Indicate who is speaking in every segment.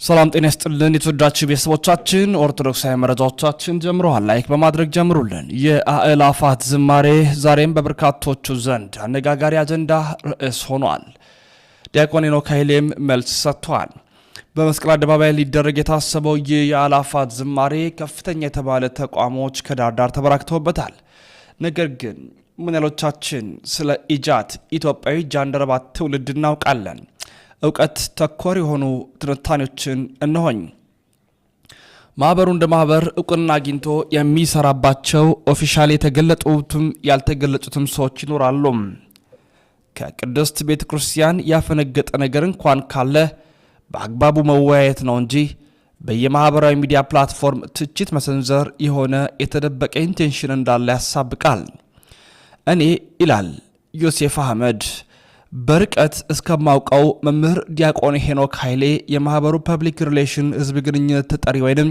Speaker 1: ሰላም ጤና ይስጥልን የተወዳችሁ ቤተሰቦቻችን ኦርቶዶክሳዊ መረጃዎቻችን ጀምረዋል። ላይክ በማድረግ ጀምሩልን። የአእላፋት ዝማሬ ዛሬም በበርካቶቹ ዘንድ አነጋጋሪ አጀንዳ ርዕስ ሆኗል። ዲያቆን ሄኖክ ኃይሌም መልስ ሰጥቷል። በመስቀል አደባባይ ሊደረግ የታሰበው ይህ የአእላፋት ዝማሬ ከፍተኛ የተባለ ተቋሞች ከዳርዳር ተበራክተውበታል። ነገር ግን ምን ያህሎቻችን ስለ ኢጃት ኢትዮጵያዊ ጃንደረባ ትውልድ እናውቃለን? እውቀት ተኮር የሆኑ ትንታኔዎችን እነሆኝ። ማህበሩ እንደ ማህበር እውቅና አግኝቶ የሚሰራባቸው ኦፊሻሊ የተገለጡትም ያልተገለጹትም ሰዎች ይኖራሉ። ከቅድስት ቤተ ክርስቲያን ያፈነገጠ ነገር እንኳን ካለ በአግባቡ መወያየት ነው እንጂ በየማህበራዊ ሚዲያ ፕላትፎርም ትችት መሰንዘር የሆነ የተደበቀ ኢንቴንሽን እንዳለ ያሳብቃል። እኔ ይላል ዮሴፍ አህመድ በርቀት እስከማውቀው መምህር ዲያቆን ሄኖክ ኃይሌ የማህበሩ ፐብሊክ ሪሌሽን ህዝብ ግንኙነት ተጠሪ ወይንም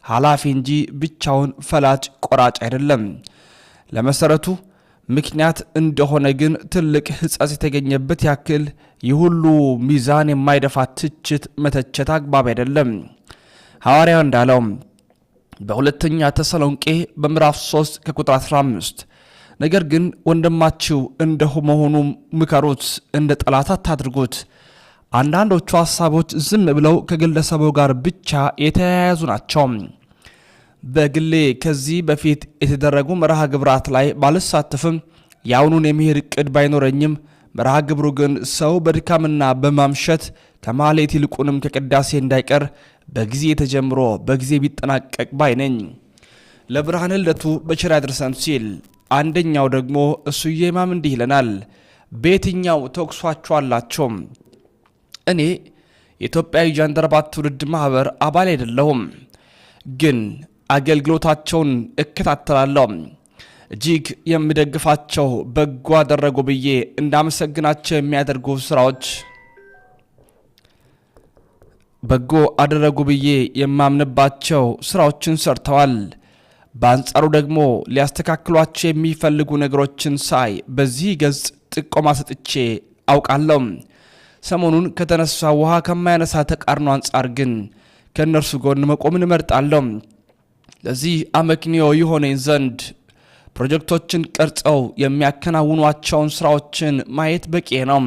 Speaker 1: ኃላፊ እንጂ ብቻውን ፈላጭ ቆራጭ አይደለም። ለመሰረቱ ምክንያት እንደሆነ ግን ትልቅ ህጸጽ የተገኘበት ያክል ይሁሉ ሚዛን የማይደፋ ትችት መተቸት አግባብ አይደለም። ሐዋርያው እንዳለው በሁለተኛ ተሰሎንቄ በምዕራፍ 3 ከቁጥር 15 ነገር ግን ወንድማችሁ እንደሁ መሆኑ ምከሩት፣ እንደ ጠላት አታድርጉት። አንዳንዶቹ ሐሳቦች ዝም ብለው ከግለሰቡ ጋር ብቻ የተያያዙ ናቸው። በግሌ ከዚህ በፊት የተደረጉ መርሃ ግብራት ላይ ባልሳተፍም ያውኑን የሚሄድ እቅድ ባይኖረኝም መርሃ ግብሩ ግን ሰው በድካምና በማምሸት ከማሌት ይልቁንም ከቅዳሴ እንዳይቀር በጊዜ ተጀምሮ በጊዜ ቢጠናቀቅ ባይ ነኝ። ለብርሃነ ልደቱ በቸር ያድርሰን ሲል አንደኛው ደግሞ እሱዬ ማም እንዲህ ይለናል። በየትኛው ተወቅሷቸዋላቸው? እኔ የኢትዮጵያዊ ጃንደረባ ትውልድ ማህበር አባል አይደለሁም፣ ግን አገልግሎታቸውን እከታተላለሁ። እጅግ የምደግፋቸው በጎ አደረጉ ብዬ እንዳመሰግናቸው የሚያደርጉ ስራዎች በጎ አደረጉ ብዬ የማምንባቸው ስራዎችን ሰርተዋል። በአንጻሩ ደግሞ ሊያስተካክሏቸው የሚፈልጉ ነገሮችን ሳይ በዚህ ገጽ ጥቆማ ሰጥቼ አውቃለሁ። ሰሞኑን ከተነሳ ውሃ ከማያነሳ ተቃርኖ አንጻር ግን ከእነርሱ ጎን መቆምን እመርጣለሁ። ለዚህ አመክንዮ የሆነኝ ዘንድ ፕሮጀክቶችን ቀርጸው የሚያከናውኗቸውን ስራዎችን ማየት በቂ ነው።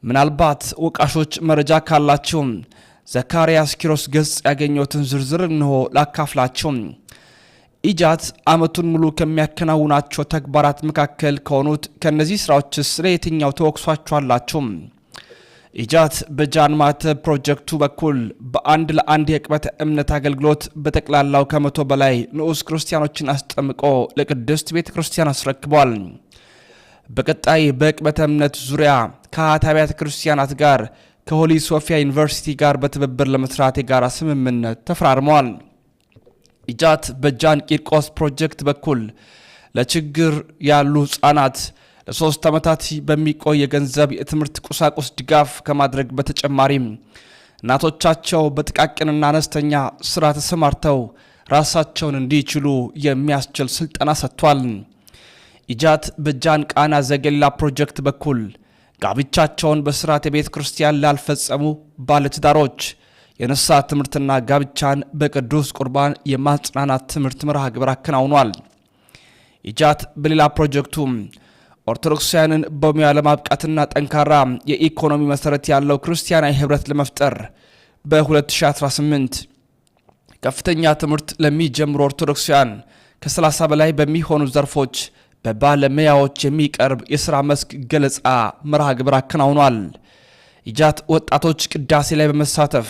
Speaker 1: ምናልባት ወቃሾች መረጃ ካላቸው ዘካርያስ ኪሮስ ገጽ ያገኘሁትን ዝርዝር እንሆ ላካፍላቸው። ኢጃት አመቱን ሙሉ ከሚያከናውናቸው ተግባራት መካከል ከሆኑት ከነዚህ ስራዎችስ ለየትኛው ተወቅሷቸዋላችሁ? ኢጃት በጃን ማተብ ፕሮጀክቱ በኩል በአንድ ለአንድ የቅበተ እምነት አገልግሎት በጠቅላላው ከ100 በላይ ንዑስ ክርስቲያኖችን አስጠምቆ ለቅድስት ቤተ ክርስቲያን አስረክቧል። በቀጣይ በቅበተ እምነት ዙሪያ ከአት አብያተ ክርስቲያናት ጋር ከሆሊ ሶፊያ ዩኒቨርሲቲ ጋር በትብብር ለመስራት የጋራ ስምምነት ተፈራርመዋል። ኢጃት በጃን ቂርቆስ ፕሮጀክት በኩል ለችግር ያሉ ህጻናት ለ3 ዓመታት በሚቆይ የገንዘብ የትምህርት ቁሳቁስ ድጋፍ ከማድረግ በተጨማሪም እናቶቻቸው በጥቃቅንና አነስተኛ ስራ ተሰማርተው ራሳቸውን እንዲችሉ የሚያስችል ስልጠና ሰጥቷል። ኢጃት በጃን ቃና ዘገላ ፕሮጀክት በኩል ጋብቻቸውን በስርዓተ ቤተ ክርስቲያን ላልፈጸሙ ባለትዳሮች የነሳ ትምህርትና ጋብቻን በቅዱስ ቁርባን የማጽናናት ትምህርት መርሃ ግብር አከናውኗል። ኢጃት በሌላ ፕሮጀክቱ ኦርቶዶክሳውያንን በሙያ ለማብቃትና ጠንካራ የኢኮኖሚ መሰረት ያለው ክርስቲያናዊ ህብረት ለመፍጠር በ2018 ከፍተኛ ትምህርት ለሚጀምሩ ኦርቶዶክሳውያን ከ30 በላይ በሚሆኑ ዘርፎች በባለሙያዎች የሚቀርብ የሥራ መስክ ገለጻ መርሃ ግብር አከናውኗል። ኢጃት ወጣቶች ቅዳሴ ላይ በመሳተፍ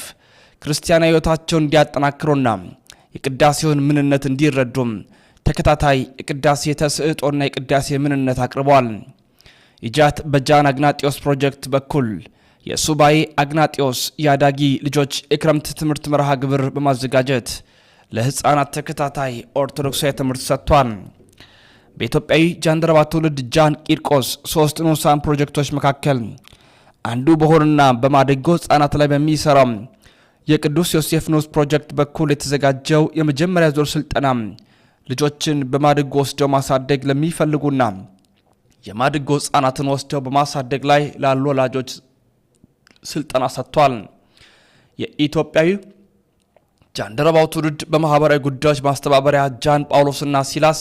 Speaker 1: ክርስቲያናዊ ህይወታቸውን እንዲያጠናክሩና የቅዳሴውን ምንነት እንዲረዱም ተከታታይ የቅዳሴ ተስዕጦና የቅዳሴ ምንነት አቅርበዋል። ኢጃት በጃን አግናጢዮስ ፕሮጀክት በኩል የሱባኤ አግናጢዮስ የአዳጊ ልጆች የክረምት ትምህርት መርሃ ግብር በማዘጋጀት ለህፃናት ተከታታይ ኦርቶዶክሳዊ ትምህርት ሰጥቷል። በኢትዮጵያዊ ጃንደረባ ትውልድ ጃን ቂርቆስ 3 ንዑሳን ፕሮጀክቶች መካከል አንዱ በሆኑና በማደጎ ህጻናት ላይ በሚሰራው የቅዱስ ዮሴፍ ንዑስ ፕሮጀክት በኩል የተዘጋጀው የመጀመሪያ ዙር ስልጠና ልጆችን በማደጎ ወስደው ማሳደግ ለሚፈልጉና የማደጎ ህጻናትን ወስደው በማሳደግ ላይ ላሉ ወላጆች ስልጠና ሰጥቷል። የኢትዮጵያዊ ጃንደረባው ትውልድ በማህበራዊ ጉዳዮች ማስተባበሪያ ጃን ጳውሎስና ሲላስ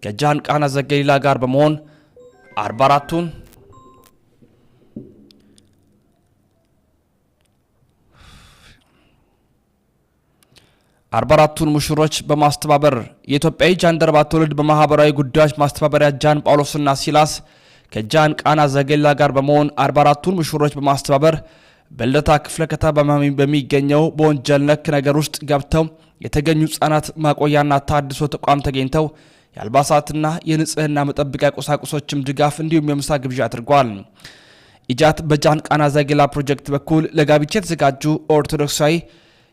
Speaker 1: ከጃን ቃና ዘገሊላ ጋር በመሆን 44ቱን ሙሽሮች በማስተባበር የኢትዮጵያዊ ጃንደረባ ትውልድ በማህበራዊ ጉዳዮች ማስተባበሪያ ጃን ጳውሎስና ሲላስ ከጃን ቃና ዘገሊላ ጋር በመሆን 44ቱን ሙሽሮች በማስተባበር በልደታ ክፍለ ከተማ በሚገኘው በወንጀል ነክ ነገር ውስጥ ገብተው የተገኙ ህጻናት ማቆያና ታድሶ ተቋም ተገኝተው የአልባሳትና የንጽህና መጠበቂያ ቁሳቁሶችም ድጋፍ እንዲሁም የምሳ ግብዣ አድርጓል። ኢጃት በጃን ቃና ዘገሊላ ፕሮጀክት በኩል ለጋብቻ የተዘጋጁ ኦርቶዶክሳዊ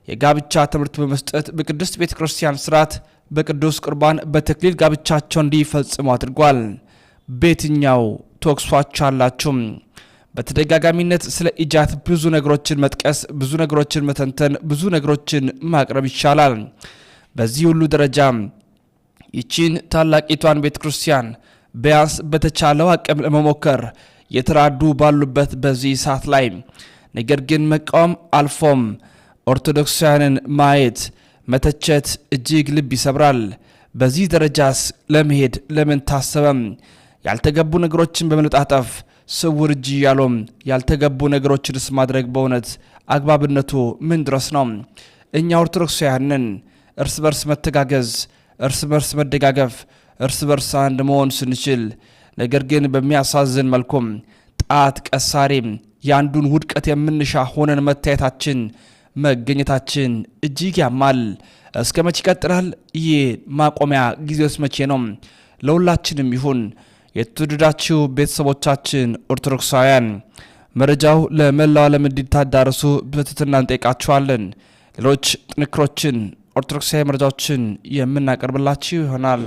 Speaker 1: የጋብቻ ትምህርት በመስጠት በቅድስት ቤተክርስቲያን ስርዓት በቅዱስ ቁርባን በተክሊል ጋብቻቸውን እንዲፈጽሙ አድርጓል። በየትኛው ተወቅሷቸዋላችሁ? በተደጋጋሚነት ስለ ኢጃት ብዙ ነገሮችን መጥቀስ፣ ብዙ ነገሮችን መተንተን፣ ብዙ ነገሮችን ማቅረብ ይቻላል። በዚህ ሁሉ ደረጃ ይቺን ታላቂቷን ቤተክርስቲያን ቢያንስ በተቻለው አቅም ለመሞከር የተራዱ ባሉበት በዚህ ሰዓት ላይ ነገር ግን መቃወም አልፎም ኦርቶዶክሳውያንን ማየት መተቸት እጅግ ልብ ይሰብራል። በዚህ ደረጃስ ለመሄድ ለምን ታሰበም? ያልተገቡ ነገሮችን በመለጣጠፍ ስውር እጅ ያሎም ያልተገቡ ነገሮችንስ ማድረግ በእውነት አግባብነቱ ምን ድረስ ነው? እኛ ኦርቶዶክሳውያንን እርስ በርስ መተጋገዝ፣ እርስ በርስ መደጋገፍ፣ እርስ በርስ አንድ መሆን ስንችል ነገር ግን በሚያሳዝን መልኩም ጣት ቀሳሪ ያንዱን ውድቀት የምንሻ ሆነን መታየታችን መገኘታችን እጅግ ያማል። እስከ መቼ ይቀጥላል? ይህ ማቆሚያ ጊዜውስ መቼ ነው? ለሁላችንም ይሁን። የተወደዳችሁ ቤተሰቦቻችን ኦርቶዶክሳውያን መረጃው ለመላው ዓለም እንዲታዳረሱ በትህትና እንጠይቃችኋለን። ሌሎች ጥንክሮችን ኦርቶዶክሳዊ መረጃዎችን የምናቀርብላችሁ ይሆናል።